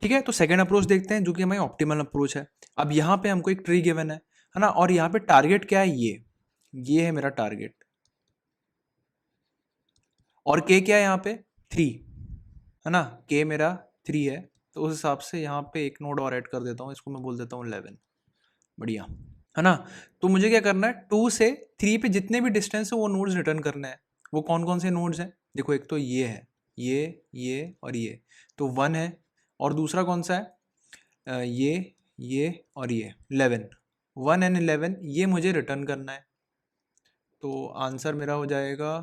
ठीक है, तो सेकंड अप्रोच देखते हैं जो कि हमारी ऑप्टिमल अप्रोच है। अब यहाँ पे हमको एक ट्री गिवन है ना, और यहाँ पे टारगेट क्या है, ये है मेरा टारगेट, और के क्या है यहाँ पे 3 है ना, के मेरा 3 है, तो उस हिसाब से यहाँ पे एक नोड और ऐड कर देता हूँ, इसको मैं बोल देता हूँ 11। बढ़िया है ना। तो मुझे क्या करना है, 2 से 3 पे जितने भी डिस्टेंस है वो नोड्स रिटर्न करना है। वो कौन कौन से नोड्स हैं, देखो एक तो ये है, ये और ये, तो 1 है, और दूसरा कौन सा है, ये और ये 11, 1 एंड 11 ये मुझे रिटर्न करना है। तो आंसर मेरा हो जाएगा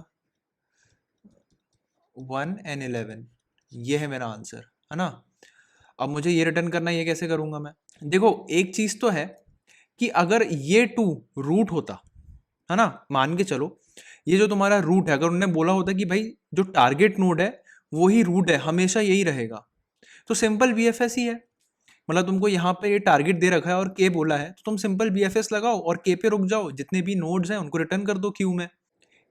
1 एंड 11, ये है मेरा आंसर, है ना। अब मुझे ये रिटर्न करना है, ये कैसे करूंगा मैं, देखो एक चीज तो है कि अगर ये 2 रूट होता, है ना, मान के चलो ये जो तुम्हारा रूट है, अगर उन्होंने बोला होता कि भाई जो टारगेट नोड है वही रूट है, हमेशा यही रहेगा, तो सिंपल बीएफएस ही है। मतलब तुमको यहाँ पे ये टारगेट दे रखा है और के बोला है, तो तुम सिंपल बीएफएस लगाओ और के पे रुक जाओ, जितने भी नोड्स हैं उनको रिटर्न कर दो क्यू में।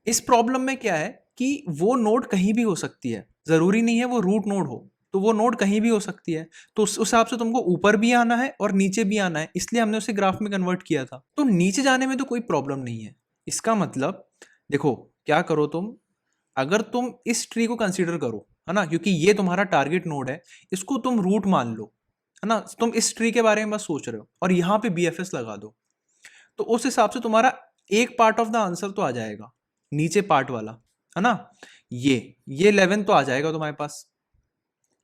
इस प्रॉब्लम में क्या है कि वो नोड कहीं भी हो सकती है, जरूरी नहीं है वो रूट नोड हो, तो वो नोड कहीं भी हो सकती है, तो उस हिसाब से तुमको ऊपर भी आना है और नीचे भी आना है, इसलिए हमने उसे ग्राफ में कन्वर्ट किया था। तो नीचे जाने में तो कोई प्रॉब्लम नहीं है। इसका मतलब देखो क्या करो तुम, अगर तुम इस ट्री को कंसीडर करो, है ना, क्योंकि ये तुम्हारा टारगेट नोड है, इसको तुम रूट मान लो, है ना, तुम इस ट्री के बारे में बस सोच रहे हो और यहाँ पे बीएफएस लगा दो, तो उस हिसाब से तुम्हारा एक पार्ट ऑफ द आंसर तो आ जाएगा, नीचे पार्ट वाला, है ना, ये 11 तो आ जाएगा तुम्हारे पास,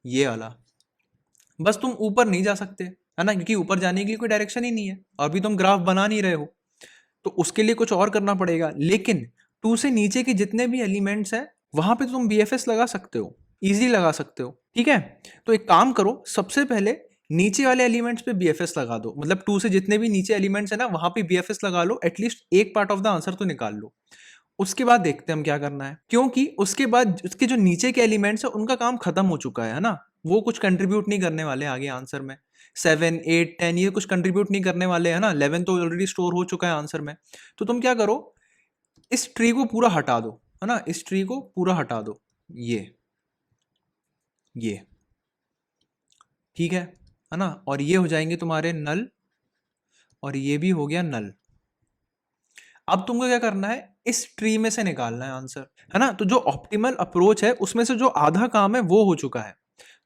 ये वाला। बस तुम ऊपर नहीं जा सकते, है ना, क्योंकि ऊपर जाने के लिए कोई डायरेक्शन ही नहीं है, अभी तुम ग्राफ बना नहीं रहे हो, तो उसके लिए कुछ और करना पड़ेगा। लेकिन 2 से नीचे के जितने भी एलिमेंट्स हैं वहां पे तुम बीएफएस लगा सकते हो, इजीली लगा सकते हो, ठीक है। तो एक काम करो, सबसे पहले नीचे वाले एलिमेंट्स पे बीएफएस लगा दो, मतलब 2 से जितने भी नीचे एलिमेंट्स है ना वहां पे बीएफएस लगा लो, एटलीस्ट एक पार्ट ऑफ द आंसर तो निकाल लो। उसके बाद देखते हैं हम क्या करना है, क्योंकि उसके बाद उसके जो नीचे के एलिमेंट्स है उनका काम खत्म हो चुका है ना, वो कुछ कंट्रीब्यूट नहीं करने वाले आगे आंसर में। 7 8 10 ये कुछ कंट्रीब्यूट नहीं करने वाले, है ना, 11 तो ऑलरेडी स्टोर हो चुका है आंसर में। तो तुम क्या करो, इस ट्री को पूरा हटा दो, है ना, इस ट्री को पूरा हटा दो, ये ठीक है ना, और ये हो जाएंगे तुम्हारे नल, और ये भी हो गया नल। अब तुमको क्या करना है, इस ट्री में से निकालना है आंसर, है ना। तो जो ऑप्टिमल अप्रोच है उसमें से जो आधा काम है वो हो चुका है,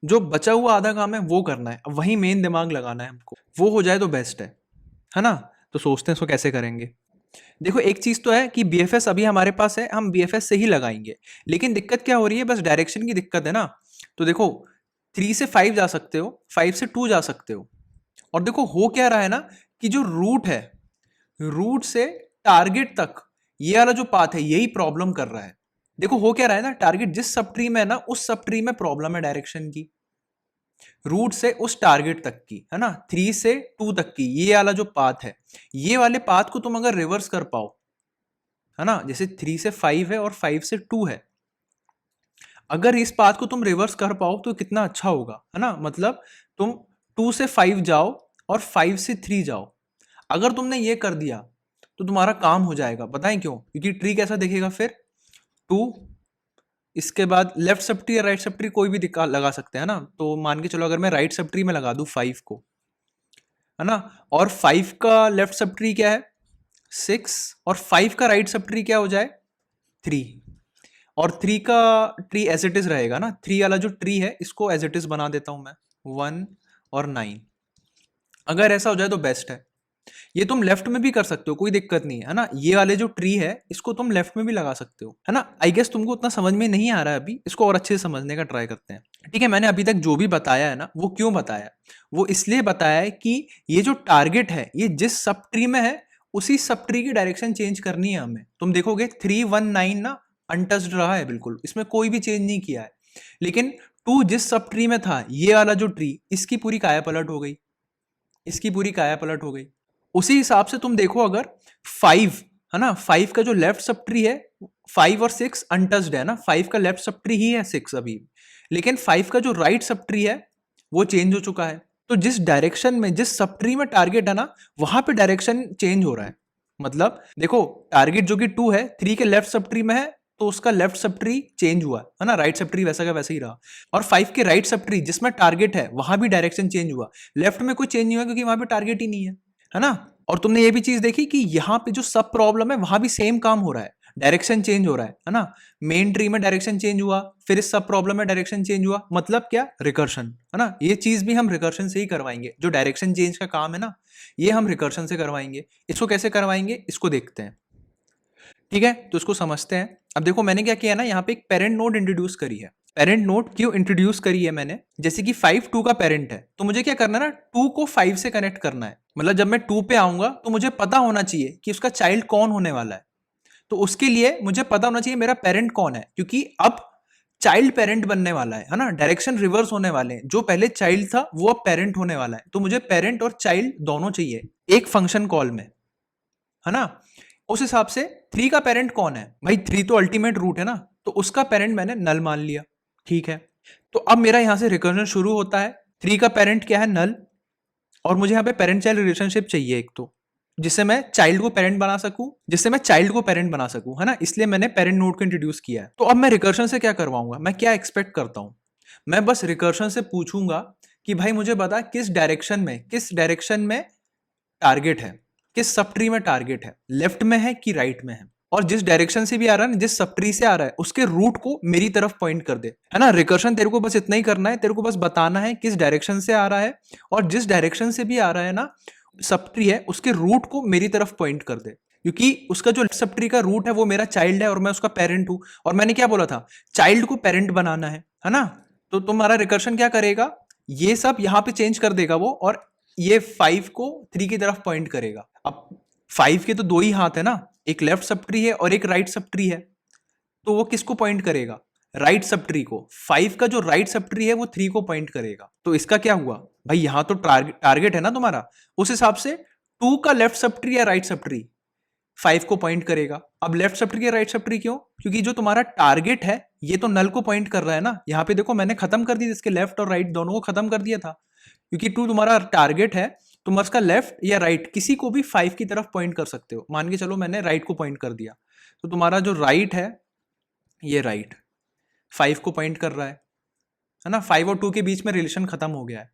जो बचा हुआ आधा काम है वो करना है, अब वही मेन दिमाग लगाना है हमको, वो हो जाए तो बेस्ट है ना। तो सोचते हैं इसको कैसे करेंगे। देखो एक चीज तो है कि बीएफएस अभी हमारे पास है, हम बीएफएस से ही लगाएंगे, लेकिन दिक्कत क्या हो रही है, बस डायरेक्शन की दिक्कत है ना। तो देखो 3 से 5 जा सकते हो, 5 से 2 जा सकते हो, और देखो हो क्या रहा है ना, कि जो रूट है, रूट से टारगेट तक ये वाला जो पाथ है यही प्रॉब्लम कर रहा है। देखो हो क्या रहा है ना, टारगेट जिस सब ट्री में है ना उस सब ट्री में प्रॉब्लम है डायरेक्शन की, रूट से उस टारगेट तक की, है ना, 3 से 2 तक की, ये वाला जो पाथ है, ये वाले पाथ को तुम अगर रिवर्स कर पाओ, है ना, जैसे 3 से 5 है और 5 से 2 है, अगर इस पाथ को तुम रिवर्स कर पाओ तो कितना अच्छा होगा, है ना। मतलब तुम 2 से 5 जाओ और 5 से 3 जाओ, अगर तुमने ये कर दिया तो तुम्हारा काम हो जाएगा। बताएं क्यों, क्योंकि ट्री कैसा दिखेगा फिर, 2, इसके बाद लेफ्ट सब ट्री या राइट सब ट्री कोई भी लगा सकते हैं ना, तो मान के चलो अगर मैं राइट सब ट्री में लगा दूं 5 को, है ना, और 5 का लेफ्ट सब ट्री क्या है 6, और 5 का राइट सब ट्री क्या हो जाए 3, और 3 का ट्री एज इट इज रहेगा ना, 3 वाला जो ट्री है इसको एज इट इज बना देता हूं मैं, 1 और 9। अगर ऐसा हो जाए तो बेस्ट है। ये तुम लेफ्ट में भी कर सकते हो, कोई दिक्कत नहीं है ना, ये वाले जो ट्री है इसको तुम लेफ्ट में भी लगा सकते हो, है ना। आई गेस तुमको उतना समझ में नहीं आ रहा है अभी, इसको और अच्छे से समझने का ट्राई करते हैं। ठीक है, मैंने अभी तक जो भी बताया है ना वो क्यों बताया, वो इसलिए बताया है कि ये जो टारगेट है ये जिस सब ट्री में है उसी सब ट्री की डायरेक्शन चेंज करनी है हमें। तुम देखोगे 319 ना अनटच्ड रहा है बिल्कुल, इसमें कोई भी चेंज नहीं किया है, लेकिन 2 जिस सब ट्री में था, ये वाला जो ट्री, इसकी पूरी काया पलट हो गई, इसकी पूरी काया पलट हो गई। उसी हिसाब से तुम देखो अगर 5, है ना, 5 का जो लेफ्ट सब ट्री है, 5 और 6 अनटच्ड है ना, 5 का लेफ्ट सब ट्री ही है 6 अभी, लेकिन 5 का जो राइट सब ट्री है वो चेंज हो चुका है। तो जिस डायरेक्शन में, जिस सब ट्री में टारगेट है ना वहां पे डायरेक्शन चेंज हो रहा है। मतलब देखो टारगेट जो कि 2 है, 3 के लेफ्ट सब ट्री में है तो उसका लेफ्ट सब ट्री चेंज हुआ है ना, राइट सब ट्री वैसा का वैसा ही रहा। और 5 के राइट सब ट्री जिसमें टारगेट है वहां भी डायरेक्शन चेंज हुआ, लेफ्ट में कोई चेंज नहीं हुआ क्योंकि वहां पे टारगेट ही नहीं है ना। और तुमने ये भी चीज देखी कि यहाँ पे जो सब प्रॉब्लम है वहां भी सेम काम हो रहा है, डायरेक्शन चेंज हो रहा है ना। मेन ट्री में डायरेक्शन चेंज हुआ, फिर इस सब प्रॉब्लम में डायरेक्शन चेंज हुआ, मतलब क्या, रिकर्शन, है ना। ये चीज भी हम रिकर्शन से ही करवाएंगे, जो डायरेक्शन चेंज का काम है ना, ये हम रिकर्शन से करवाएंगे। इसको कैसे करवाएंगे, इसको देखते हैं, ठीक है। तो इसको समझते हैं। अब देखो मैंने क्या किया ना, यहाँ पे एक पेरेंट नोड इंट्रोड्यूस करी है। पेरेंट नोड क्यों इंट्रोड्यूस करी है मैंने, जैसे कि 5 2 का पेरेंट है, तो मुझे क्या करना है ना, 2 को 5 से कनेक्ट करना है। मतलब जब मैं 2 पे आऊंगा तो मुझे पता होना चाहिए कि उसका चाइल्ड कौन होने वाला है। तो उसके लिए मुझे पता होना चाहिए मेरा पेरेंट कौन है, क्योंकि अब चाइल्ड पेरेंट बनने वाला है ना, डायरेक्शन रिवर्स होने वाले हैं। जो पहले चाइल्ड था वो अब पेरेंट होने वाला है, तो मुझे पेरेंट और चाइल्ड दोनों चाहिए एक फंक्शन कॉल में, है ना। उस हिसाब से 3 का पेरेंट कौन है भाई, 3 तो अल्टीमेट रूट है ना, तो उसका पेरेंट मैंने नल मान लिया, ठीक है। तो अब मेरा यहां से रिकर्जन शुरू होता है। 3 का पेरेंट क्या है, नल, और मुझे यहाँ पे पेरेंट चाइल्ड रिलेशनशिप चाहिए एक, तो जिससे मैं चाइल्ड को पेरेंट बना सकूं, है ना, इसलिए मैंने पेरेंट नोड को इंट्रोड्यूस किया है। तो अब मैं रिकर्शन से क्या करवाऊंगा, मैं क्या एक्सपेक्ट करता हूं, मैं बस रिकर्शन से पूछूंगा कि भाई मुझे बता किस डायरेक्शन में टारगेट है, किस सब ट्री में टारगेट है, लेफ्ट में है कि राइट में है, और जिस डायरेक्शन से भी आ रहा है ना, जिस सब ट्री से आ रहा है उसके रूट को मेरी तरफ पॉइंट कर दे, है ना। रिकर्शन तेरे को बस इतना ही करना है, तेरे को बस बताना है किस डायरेक्शन से आ रहा है, और जिस डायरेक्शन से भी आ रहा है ना सब ट्री है, उसके रूट को मेरी तरफ पॉइंट कर दे, क्योंकि उसका जो सब ट्री का रूट है वो मेरा चाइल्ड है और मैं उसका पेरेंट हूं। और मैंने क्या बोला था, चाइल्ड को पेरेंट बनाना है ना। तो तुम्हारा रिकर्शन क्या करेगा, ये सब यहां पे चेंज कर देगा वो, और ये 5 को 3 की तरफ पॉइंट करेगा। अब 5 के तो 2 ही हाथ है ना, एक लेफ्ट सब ट्री है और एक राइट सब ट्री है, तो वो किसको पॉइंट करेगा, राइट सब ट्री को। 5 का जो राइट सब ट्री है वो 3 को पॉइंट करेगा। तो इसका क्या हुआ भाई, यहां तो टारगेट है ना तुम्हारा, उस हिसाब से 2 का लेफ्ट सब ट्री या राइट सब ट्री 5 को पॉइंट करेगा। अब लेफ्ट सब ट्री या राइट सब ट्री क्यों, क्योंकि जो तुम्हारा टारगेट है ये तो नल को पॉइंट कर रहा है ना। यहाँ पे देखो मैंने खत्म कर दिया, इसके लेफ्ट और राइट दोनों को खत्म कर दिया था, क्योंकि 2 तुम्हारा टारगेट है, तुम उसका लेफ्ट या राइट किसी को भी 5 की तरफ पॉइंट कर सकते हो। मान के चलो मैंने राइट को पॉइंट कर दिया, तो तुम्हारा जो राइट है ये राइट 5 को पॉइंट कर रहा है ना। 5 और 2 के बीच में रिलेशन खत्म हो गया है,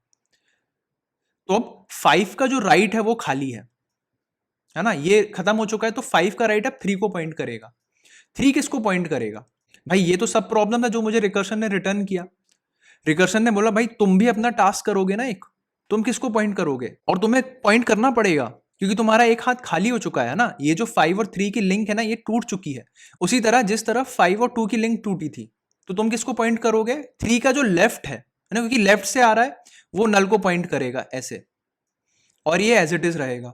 तो अब 5 का जो राइट है वो खाली है ना, ये खत्म हो चुका है। तो 5 का राइट अब 3 को पॉइंट करेगा। 3 किसको पॉइंट करेगा भाई, ये तो सब प्रॉब्लम है जो मुझे रिकर्शन ने रिटर्न किया। रिकर्शन ने बोला भाई तुम भी अपना टास्क करोगे ना एक, तुम किसको पॉइंट करोगे, और तुम्हें पॉइंट करना पड़ेगा क्योंकि तुम्हारा एक हाथ खाली हो चुका है ना। ये जो 5 और 3 की लिंक है ना ये टूट चुकी है, उसी तरह जिस तरह 5 और 2 की लिंक टूटी थी। तो तुम किसको पॉइंट करोगे, 3 का जो लेफ्ट है ना, क्योंकि लेफ्ट से आ रहा है वो नल को पॉइंट करेगा ऐसे, और ये एज इट इज रहेगा,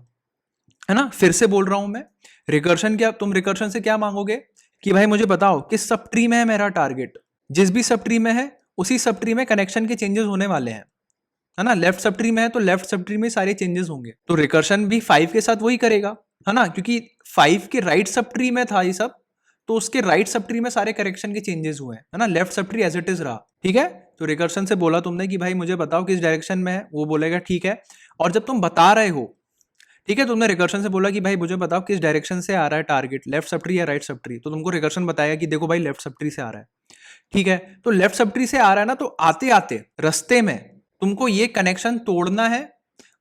है ना। फिर से बोल रहा हूं मैं, रिकर्शन क्या, तुम रिकर्शन से क्या मांगोगे कि भाई मुझे बताओ किस सब ट्री में है मेरा टारगेट, जिस भी सब ट्री में है उसी सब ट्री में कनेक्शन के चेंजेस होने वाले हैं, है ना। लेफ्ट सब ट्री में है तो लेफ्ट सब ट्री में सारे चेंजेस होंगे, तो रिकर्शन भी 5 के साथ वही करेगा, है ना, क्योंकि 5 के राइट सब ट्री में था ये सब, तो उसके राइट सब ट्री में सारे करेक्शन के चेंजेस हुए हैं, है ना। Left sub tree as it is रहा, ठीक है। तो रिकर्शन से बोला तुमने कि भाई मुझे बताओ किस डायरेक्शन में है, वो बोलेगा ठीक है। और जब तुम बता रहे हो, ठीक है, तुमने रिकर्शन से बोला कि भाई मुझे बताओ किस डायरेक्शन से आ रहा है टारगेट, लेफ्ट सब ट्री या राइट सब ट्री, तो तुमको रिकर्शन बताया कि देखो भाई लेफ्ट सब ट्री से आ रहा है, ठीक है। तो लेफ्ट सब ट्री से आ रहा है ना, तो आते आते रास्ते में तुमको ये कनेक्शन तोड़ना है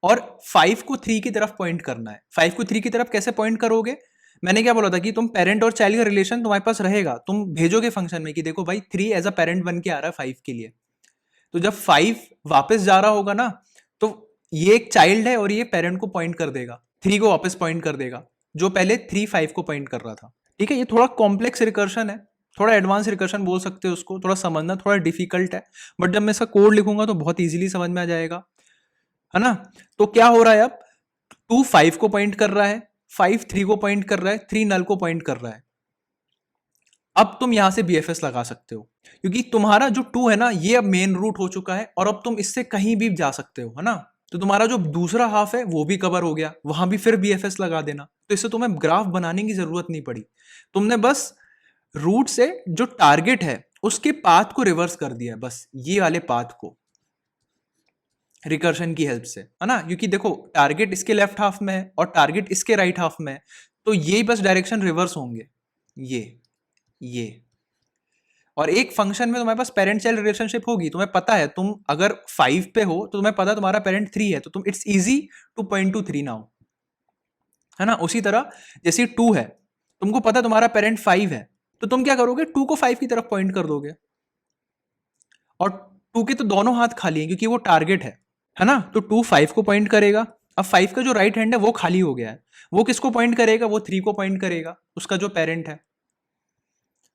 और 5 को 3 की तरफ पॉइंट करना है। 5 को 3 की तरफ कैसे पॉइंट करोगे, मैंने क्या बोला था कि तुम पेरेंट और चाइल्ड का रिलेशन तुम्हारे पास रहेगा, तुम भेजोगे फंक्शन में कि देखो भाई 3 एज अ पेरेंट बन के आ रहा है 5 के लिए। तो जब 5 वापस जा रहा होगा ना, तो ये एक चाइल्ड है और ये पेरेंट को पॉइंट कर देगा, 3 को वापस पॉइंट कर देगा, जो पहले 3 5 को पॉइंट कर रहा था, ठीक है। ये थोड़ा कॉम्प्लेक्स रिकर्शन है, थोड़ा एडवांस रिकर्शन बोल सकते हो उसको, थोड़ा समझना थोड़ा डिफिकल्ट है, बट जब मैं इसका कोड लिखूंगा तो बहुत इजीली समझ में आ जाएगा, है ना। तो क्या हो रहा है, अब 2 5 को पॉइंट कर रहा है, 5 3 को पॉइंट कर रहा है, 3 नल को पॉइंट कर रहा है। अब तुम यहां से BFS लगा सकते हो, क्योंकि तुम्हारा जो 2 है ना ये अब मेन रूट हो चुका है, और अब तुम इससे कहीं भी जा सकते हो, है ना। तो तुम्हारा जो दूसरा हाफ है वो भी कवर हो गया, वहां भी फिर BFS लगा देना, तो इससे तुम्हें ग्राफ बनाने की जरूरत नहीं पड़ी। तुमने बस रूट से जो टारगेट है उसके पाथ को रिवर्स कर दिया, बस ये वाले पाथ को रिकर्शन की हेल्प से, है ना। क्योंकि देखो टारगेट इसके लेफ्ट हाफ में है और टारगेट इसके राइट हाफ में है, तो ये बस डायरेक्शन रिवर्स होंगे, ये ये। और एक फंक्शन में तुम्हारे पास पेरेंट चाइल्ड रिलेशनशिप होगी, तुम्हें पता है, तुम अगर 5 पे हो तो तुम्हें पता है तुम्हारा पेरेंट 3 है, तो तुम it's easy two point two 3 now, है ना। उसी तरह जैसे 2 है, तुमको पता है तुम्हारा पेरेंट 5 है, तो तुम क्या करोगे, 2 को 5 की तरफ पॉइंट कर दोगे। और 2 के तो दोनों हाथ खाली हैं क्योंकि वो टारगेट है ना। तो 2 5 को पॉइंट करेगा। अब 5 का जो राइट हैंड है वो खाली हो गया है, वो किसको पॉइंट करेगा, वो 3 को पॉइंट करेगा, उसका जो पेरेंट है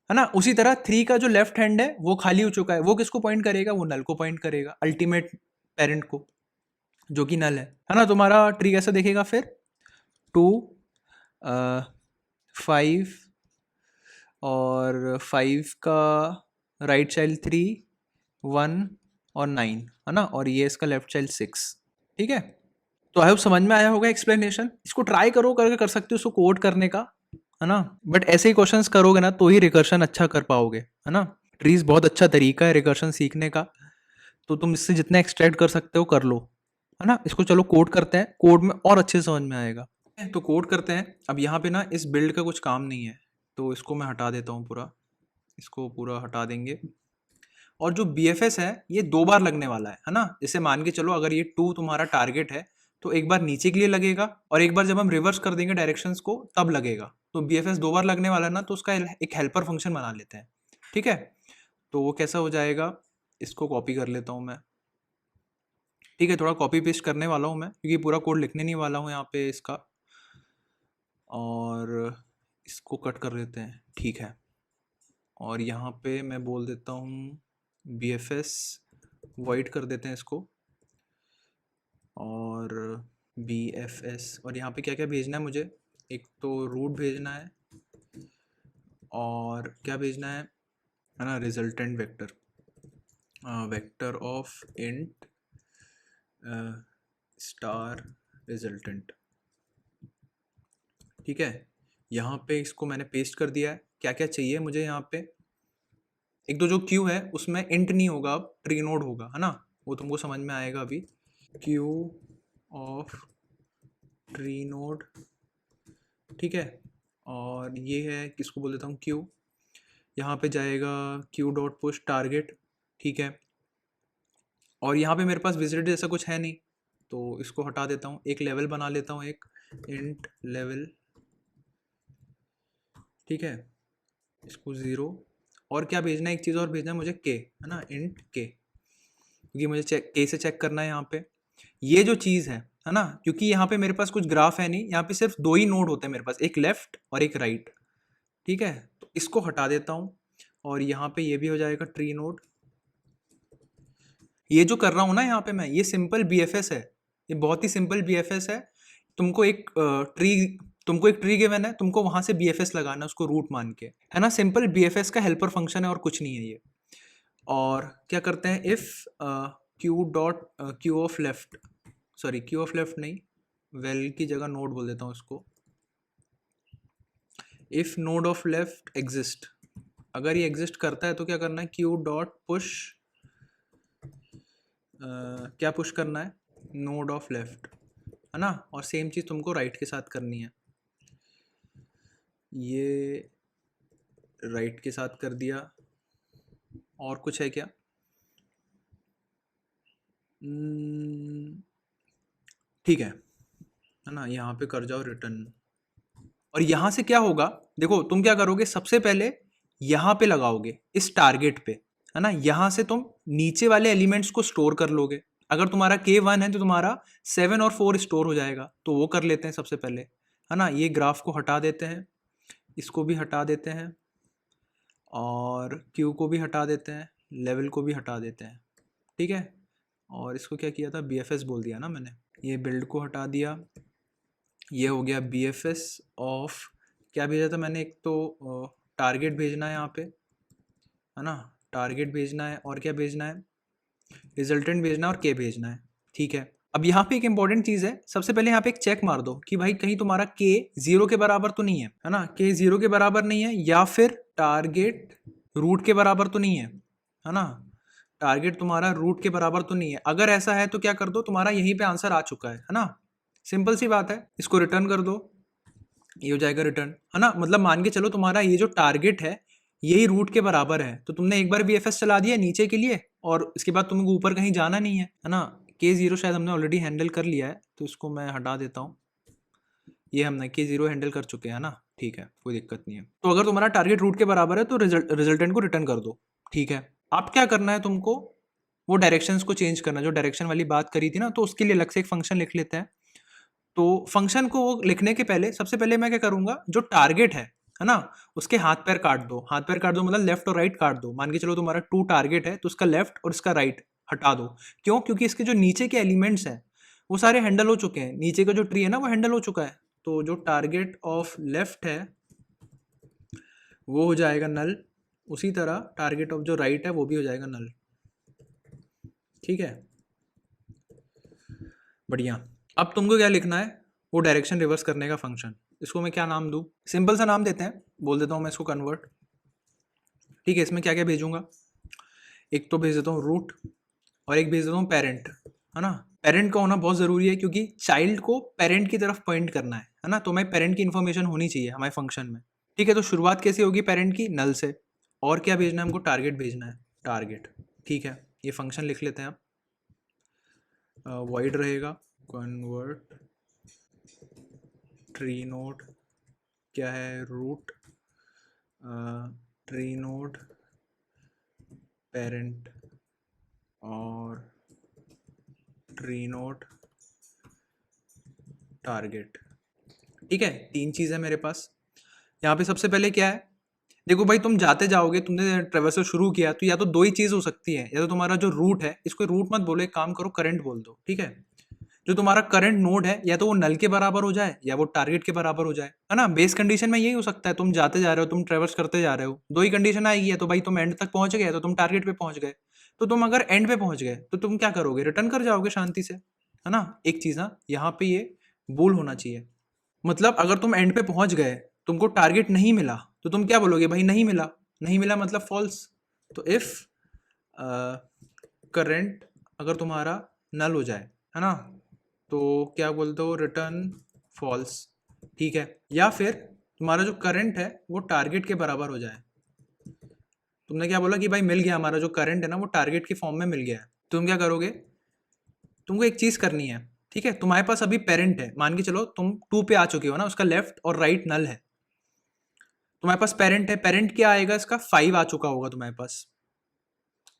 ना। उसी तरह 3 का जो लेफ्ट हैंड है वो खाली हो चुका है, वो किसको पॉइंट करेगा, वो नल को पॉइंट करेगा, अल्टीमेट पेरेंट को, जो कि नल है ना। तुम्हारा ट्री कैसा देखेगा फिर, 2 5 और 5 का राइट चाइल्ड 3 1 और 9, है ना। और ये इसका लेफ्ट चाइल्ड 6। ठीक है, तो आई होप समझ में आया होगा एक्सप्लेनेशन। इसको ट्राई करो, करके कर सकते हो इसको कोड करने का, है ना। बट ऐसे ही क्वेश्चंस करोगे ना तो ही रिकर्शन अच्छा कर पाओगे, है ना। ट्रीज बहुत अच्छा तरीका है रिकर्शन सीखने का, तो तुम इससे जितना एक्सट्रैक्ट कर सकते हो कर लो, है ना। इसको चलो कोड करते हैं, कोड में और अच्छे से समझ में आएगा। तो कोड करते हैं। अब यहाँ पे ना इस बिल्ड का कुछ काम नहीं है, तो इसको मैं हटा देता हूँ पूरा, इसको पूरा हटा देंगे। और जो BFS है ये 2 बार लगने वाला है ना। जैसे मान के चलो अगर ये 2 तुम्हारा टारगेट है तो एक बार नीचे के लिए लगेगा, और एक बार जब हम रिवर्स कर देंगे डायरेक्शंस को तब लगेगा। तो BFS 2 बार लगने वाला है ना, तो उसका एक हेल्पर फंक्शन बना लेते हैं। ठीक है, तो वो कैसा हो जाएगा, इसको कॉपी कर लेता हूँ मैं। ठीक है, थोड़ा कॉपी पेस्ट करने वाला हूँ मैं क्योंकि पूरा कोड लिखने नहीं वाला हूँ यहाँ पे इसका, और इसको कट कर लेते हैं। ठीक है, और यहाँ पे मैं बोल देता हूँ BFS वाइड कर देते हैं इसको, और BFS, और यहाँ पे क्या क्या भेजना है मुझे, एक तो रूट भेजना है, और क्या भेजना है ना, resultant vector, vector of int star resultant. ठीक है, यहाँ पे इसको मैंने पेस्ट कर दिया है। क्या क्या चाहिए मुझे यहाँ पे, एक तो जो क्यू है उसमें इंट नहीं होगा, अब ट्री नोड होगा, है ना। वो तुमको समझ में आएगा अभी। क्यू ऑफ ट्री नोड, ठीक है। और ये है, किसको बोल देता हूँ क्यू, यहाँ पे जाएगा क्यू डॉट पुश टारगेट। ठीक है, और यहाँ पे मेरे पास विजिट जैसा कुछ है नहीं, तो इसको हटा देता हूँ। एक लेवल बना लेता हूँ, एक इंट लेवल। ठीक है, इसको 0, और क्या भेजना है, एक चीज़ और भेजना है मुझे, के, है ना, इंट के, क्योंकि मुझे चेक के से चेक करना है यहाँ पे। ये जो चीज़ है ना, क्योंकि यहाँ पे मेरे पास कुछ ग्राफ है नहीं, यहाँ पे सिर्फ 2 ही नोड होते हैं मेरे पास, एक लेफ्ट और एक राइट। ठीक है, तो इसको हटा देता हूँ, और यहाँ पे ये भी हो जाएगा ट्री नोड। ये जो कर रहा हूँ ना यहाँ पे मैं, ये सिंपल BFS है, ये बहुत ही सिंपल BFS है। तुमको एक ट्री गिवन है, तुमको वहां से BFS लगाना है उसको रूट मान के, है ना। सिंपल BFS का हेल्पर फंक्शन है और कुछ नहीं है ये। और क्या करते हैं, if Q of left, sorry Q of left नहीं, वेल की जगह नोड बोल देता हूँ इसको। If node of left exist, अगर ये एग्जिस्ट करता है तो क्या करना है, क्यू डॉट पुश, क्या पुश करना है, नोड ऑफ लेफ्ट, है ना। और सेम चीज़ तुमको राइट के साथ करनी है, ये राइट के साथ कर दिया। और कुछ है क्या, ठीक है ना, यहाँ पे कर जाओ रिटर्न। और यहाँ से क्या होगा, देखो तुम क्या करोगे, सबसे पहले यहाँ पे लगाओगे इस टारगेट पे, है ना। यहाँ से तुम नीचे वाले एलिमेंट्स को स्टोर कर लोगे। अगर तुम्हारा K1 है तो तुम्हारा 7 और 4 स्टोर हो जाएगा, तो वो कर लेते हैं सबसे पहले, है ना। ये ग्राफ को हटा देते हैं, इसको भी हटा देते हैं, और क्यू को भी हटा देते हैं, लेवल को भी हटा देते हैं। ठीक है, और इसको क्या किया था, BFS बोल दिया ना मैंने। ये बिल्ड को हटा दिया, ये हो गया BFS ऑफ, क्या भेजा था मैंने, एक तो टारगेट भेजना है यहाँ पे, है ना, टारगेट भेजना है, और क्या भेजना है, रिजल्टेंट भेजना है, और के भेजना है। ठीक है, अब यहाँ पे एक इंपॉर्टेंट चीज़ है, सबसे पहले यहाँ पे एक चेक मार दो कि भाई कहीं तुम्हारा के 0 के बराबर तो नहीं है ना, के 0 के बराबर नहीं है, या फिर टारगेट रूट के बराबर तो नहीं है ना। टारगेट तुम्हारा रूट के बराबर तो नहीं है। अगर ऐसा है तो क्या कर दो, तुम्हारा यहीं पे आंसर आ चुका है ना। सिंपल सी बात है, इसको रिटर्न कर दो, ये हो जाएगा रिटर्न, है ना। मतलब मान के चलो तुम्हारा ये जो टारगेट है यही रूट के बराबर है, तो तुमने एक बार VFS चला दिया नीचे के लिए और इसके बाद तुमको ऊपर कहीं जाना नहीं है ना। K0 शायद हमने ऑलरेडी हैंडल कर लिया है, तो इसको मैं हटा देता हूँ। ये हमने K0 हैंडल कर चुके हैं ना, ठीक है, कोई दिक्कत नहीं है। तो अगर तुम्हारा टारगेट रूट के बराबर है तो रिजल्टेंट को रिटर्न कर दो, ठीक है। अब क्या करना है तुमको, वो डायरेक्शंस को चेंज करना, जो डायरेक्शन वाली बात करी थी ना, तो उसके लिए अलग से एक फंक्शन लिख लेते हैं। तो फंक्शन को लिखने के पहले सबसे पहले मैं क्या करूंगा, जो टारगेट है ना, उसके हाथ पैर काट दो। हाथ पैर काट दो मतलब लेफ्ट और राइट काट दो। मान के चलो तुम्हारा 2 टारगेट है, तो उसका लेफ्ट और इसका राइट हटा दो। क्यों? क्योंकि इसके जो नीचे के एलिमेंट्स हैं वो सारे हैंडल हो चुके हैं। नीचे का जो ट्री है ना वो हैंडल हो चुका है, तो जो टारगेट ऑफ लेफ्ट है वो हो जाएगा नल। उसी तरह टारगेट ऑफ जो राइट है वो भी हो जाएगा नल, ठीक है, बढ़िया। अब तुमको क्या लिखना है, वो डायरेक्शन रिवर्स करने का फंक्शन। इसको मैं क्या नाम दूँ? सिंपल सा नाम देते हैं, बोल देता हूँ मैं इसको कन्वर्ट, ठीक है। इसमें क्या क्या भेजूंगा, एक तो भेज देता हूँ रूट और एक भेज देता हूँ पेरेंट, है ना। पेरेंट का होना बहुत ज़रूरी है क्योंकि चाइल्ड को पेरेंट की तरफ पॉइंट करना है ना, तो हमें पेरेंट की इन्फॉर्मेशन होनी चाहिए हमारे फंक्शन में, ठीक है। तो शुरुआत कैसी होगी पेरेंट की? नल से। और क्या भेजना है हमको? टारगेट भेजना है, टारगेट, ठीक है। ये फंक्शन लिख लेते हैं अब, वॉइड रहेगा कन्वर्ट ट्री नोड, क्या है, रूट ट्री नोड पेरेंट और ट्री नोड टारगेट, ठीक है। 3 चीज़ है मेरे पास यहाँ पे। सबसे पहले क्या है, देखो भाई, तुम जाते जाओगे, तुमने ट्रेवर्सल शुरू किया तो या तो 2 ही चीज़ हो सकती है, या तो तुम्हारा जो रूट है, इसको रूट मत बोलो, एक काम करो करंट बोल दो, ठीक है। जो तुम्हारा करंट नोड है या तो वो नल के बराबर हो जाए या वो टारगेट के बराबर हो जाए, है ना। बेस कंडीशन में यही हो सकता है, तुम जाते जा रहे हो, तुम ट्रेवर्स करते जा रहे हो, 2 ही कंडीशन आएगी, है तो भाई तुम एंड तक पहुंच गए तो तुम टारगेट पे पहुंच गए। तो तुम अगर एंड पे पहुंच गए तो तुम क्या करोगे, रिटर्न कर जाओगे शांति से, है ना। एक चीज़ ना यहाँ पे ये बोल होना चाहिए, मतलब अगर तुम एंड पे पहुंच गए, तुमको टारगेट नहीं मिला, तो तुम क्या बोलोगे, भाई नहीं मिला। नहीं मिला मतलब फॉल्स। तो इफ करंट अगर तुम्हारा नल हो जाए, है ना, तो क्या बोलते हो, रिटर्न फॉल्स, ठीक है। या फिर तुम्हारा जो करंट है वो टारगेट के बराबर हो जाए। तुमने क्या बोला कि भाई मिल गया, हमारा जो करंट है ना वो टारगेट के फॉर्म में मिल गया है। तुम क्या करोगे, तुमको एक चीज़ करनी है, ठीक है। तुम्हारे पास अभी पेरेंट है, मान के चलो तुम 2 पे आ चुके हो ना, उसका लेफ्ट और राइट नल है। तुम्हारे पास पेरेंट है, पेरेंट क्या आएगा, इसका 5 आ चुका होगा तुम्हारे पास।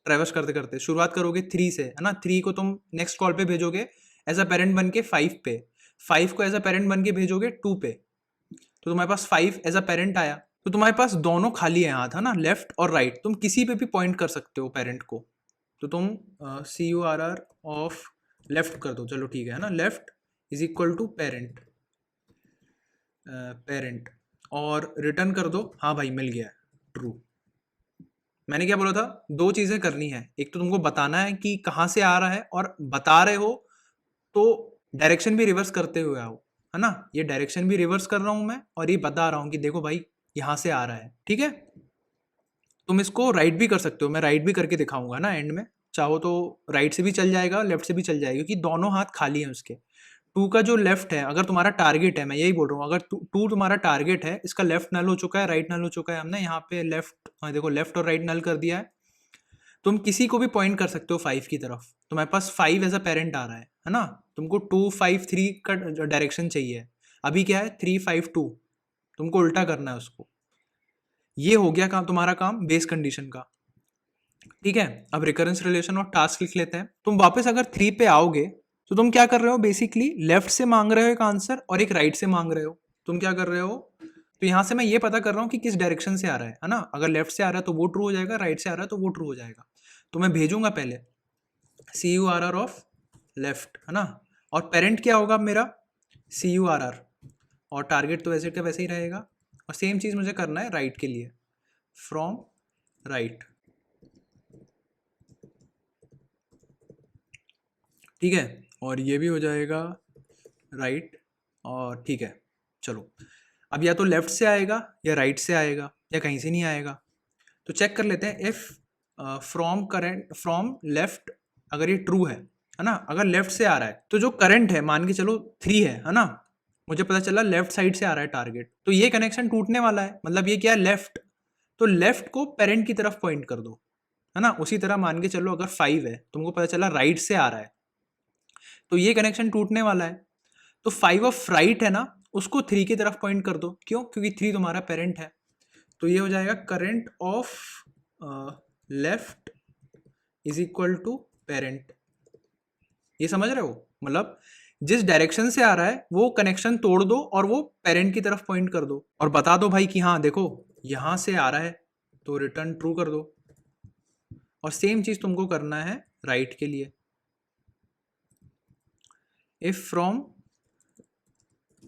ट्रेवर्स करते करते शुरुआत करोगे 3 से, है ना। 3 को तुम नेक्स्ट कॉल पे भेजोगे एज अ पेरेंट बन के 5 पे, 5 को एज अ पेरेंट बन के भेजोगे 2 पे, तो तुम्हारे पास 5 एज अ पेरेंट आया। तो तुम्हारे पास दोनों खाली है हाथ, है ना, लेफ्ट और राइट, तुम किसी पे भी पॉइंट कर सकते हो पेरेंट को। तो तुम CURR ऑफ लेफ्ट कर दो, चलो ठीक है ना, left is equal to parent, parent, और रिटर्न कर दो, हाँ भाई मिल गया, ट्रू। मैंने क्या बोला था, 2 चीज़ें करनी है, एक तो तुमको बताना है कि कहाँ से आ रहा है, और बता रहे हो तो डायरेक्शन भी रिवर्स करते हुए आओ, है ना। ये डायरेक्शन भी रिवर्स कर रहा हूँ मैं और ये बता रहा हूँ कि देखो भाई यहाँ से आ रहा है, ठीक है। तुम इसको राइट भी कर सकते हो, मैं राइट भी करके दिखाऊंगा ना एंड में। चाहो तो राइट से भी चल जाएगा, लेफ्ट से भी चल जाएगा, क्योंकि दोनों हाथ खाली हैं उसके। 2 का जो लेफ्ट है, अगर तुम्हारा टारगेट है, मैं यही बोल रहा हूँ, अगर 2 तुम्हारा टारगेट है, इसका लेफ्ट नल हो चुका है, राइट नल हो चुका है, हमने यहाँ पे लेफ्ट, देखो लेफ्ट और राइट नल कर दिया है। तुम किसी को भी पॉइंट कर सकते हो 5 की तरफ। तुम्हारे पास 5 एज अ पेरेंट आ रहा है ना। तुमको 2 5 3 का डायरेक्शन चाहिए, अभी क्या है 3 5 2, तुमको उल्टा करना है उसको। ये हो गया काम, तुम्हारा काम बेस कंडीशन का, ठीक है। अब रिकरेंस रिलेशन और टास्क लिख लेते हैं। तुम वापस अगर 3 पे आओगे तो तुम क्या कर रहे हो, बेसिकली लेफ्ट से मांग रहे हो एक आंसर और एक राइट से मांग रहे हो। तुम क्या कर रहे हो, तो यहां से मैं ये पता कर रहा हूँ कि किस डायरेक्शन से आ रहा है ना। अगर लेफ्ट से आ रहा है तो वो ट्रू हो जाएगा, राइट से आ रहा है तो वो ट्रू हो जाएगा। तो मैं भेजूंगा पहले CURR ऑफ लेफ्ट, है ना, और पेरेंट क्या होगा मेरा CURR, और टारगेट तो वैसे का वैसे ही रहेगा। और सेम चीज़ मुझे करना है राइट के लिए, फ्रॉम राइट, ठीक है। और ये भी हो जाएगा राइट, और ठीक है। चलो अब या तो लेफ्ट से आएगा या राइट से आएगा या कहीं से नहीं आएगा। तो चेक कर लेते हैं, if from current from left, अगर ये ट्रू है ना, अगर लेफ्ट से आ रहा है तो जो करंट है मान के चलो 3 है ना, मुझे पता चला लेफ्ट साइड से आ रहा है टारगेट, तो ये कनेक्शन टूटने वाला है, मतलब ये क्या है, लेफ्ट। तो लेफ्ट को पेरेंट की तरफ पॉइंट कर दो, है ना। उसी तरह मान के चलो अगर 5 है, तुमको पता चला राइट से आ रहा है, तो ये कनेक्शन टूटने वाला है। तो 5 ऑफ राइट है ना, उसको 3 की तरफ पॉइंट कर दो। क्यों? क्योंकि 3 तुम्हारा पेरेंट है। तो ये हो जाएगा current of left is equal to parent. ये समझ रहे हो? मतलब जिस डायरेक्शन से आ रहा है वो कनेक्शन तोड़ दो और वो पेरेंट की तरफ पॉइंट कर दो, और बता दो भाई कि हाँ देखो यहां से आ रहा है, तो रिटर्न ट्रू कर दो। और सेम चीज तुमको करना है राइट के लिए। If from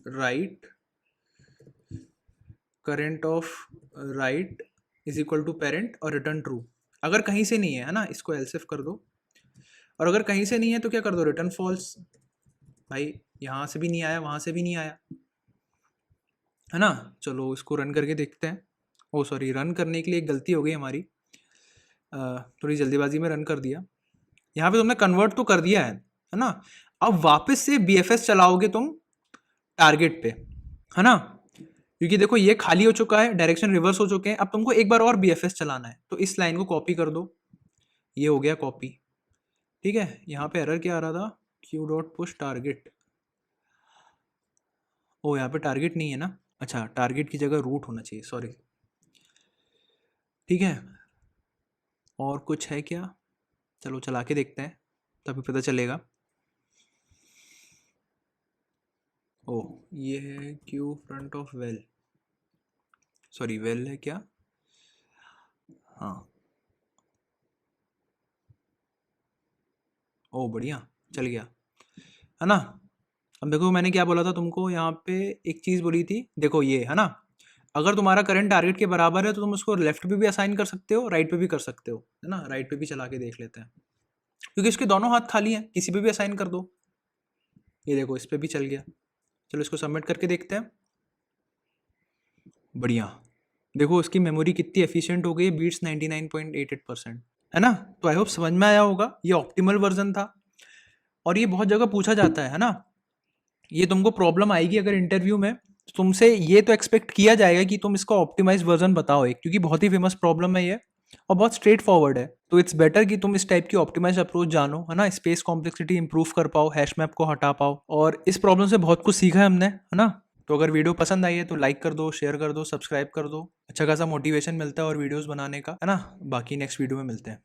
right current of right is equal to parent और रिटर्न ट्रू। अगर कहीं से नहीं है ना, इसको एल्सिफ कर दो, और अगर कहीं से नहीं है तो क्या कर दो, रिटर्न फॉल्स। भाई यहां से भी नहीं आया, वहां से भी नहीं आया, है ना। चलो इसको रन करके देखते हैं। ओ सॉरी, रन करने के लिए एक गलती हो गई हमारी, थोड़ी जल्दीबाजी में रन कर दिया। यहाँ पे तुमने कन्वर्ट तो कर दिया है ना। अब वापस से BFS चलाओगे तुम टारगेट पे, है ना, क्योंकि देखो ये खाली हो चुका है, डायरेक्शन रिवर्स हो चुके हैं। अब तुमको एक बार और BFS चलाना है, तो इस लाइन को कॉपी कर दो। ये हो गया कॉपी, ठीक है। यहाँ पे एरर क्या आ रहा था, क्यू डॉट पुश टारगेट। ओ यहाँ पे टारगेट नहीं है ना, अच्छा टारगेट की जगह रूट होना चाहिए, सॉरी। ठीक है, और कुछ है क्या? चलो चला के देखते हैं, तभी पता चलेगा। ओ ये है Q front of well, sorry well है क्या, हाँ। ओ बढ़िया, चल गया, है ना। अब देखो मैंने क्या बोला था तुमको, यहाँ पे एक चीज़ बोली थी, देखो ये है ना, अगर तुम्हारा करंट टारगेट के बराबर है तो तुम उसको लेफ्ट पे भी असाइन कर सकते हो, राइट पे भी कर सकते हो, है ना। राइट पे भी चला के देख लेते हैं, क्योंकि इसके दोनों हाथ खाली हैं, किसी पे भी असाइन कर दो। ये देखो इस पे भी चल गया। चलो इसको सबमिट करके देखते हैं। बढ़िया, देखो इसकी मेमोरी कितनी एफिशिएंट हो गई है, बीट्स 99.88%, है ना। तो आई होप समझ में आया होगा, ये ऑप्टिमल वर्जन था, और ये बहुत जगह पूछा जाता है ना। ये तुमको प्रॉब्लम आएगी अगर इंटरव्यू में, तुमसे ये तो एक्सपेक्ट किया जाएगा कि तुम इसका ऑप्टिमाइज वर्जन बताओ एक, क्योंकि बहुत ही फेमस प्रॉब्लम है ये और बहुत स्ट्रेट फॉरवर्ड है। तो इट्स बेटर कि तुम इस टाइप की ऑप्टिमाइज अप्रोच जानो, है ना, स्पेस कॉम्प्लेक्सिटी इंप्रूव कर पाओ, हैश मैप को हटा पाओ, और इस प्रॉब्लम से बहुत कुछ सीखा है हमने, है ना। तो अगर वीडियो पसंद आई है तो लाइक कर दो, शेयर कर दो, सब्सक्राइब कर दो, अच्छा खासा मोटिवेशन मिलता है और वीडियोस बनाने का, है ना। बाकी नेक्स्ट वीडियो में मिलते हैं।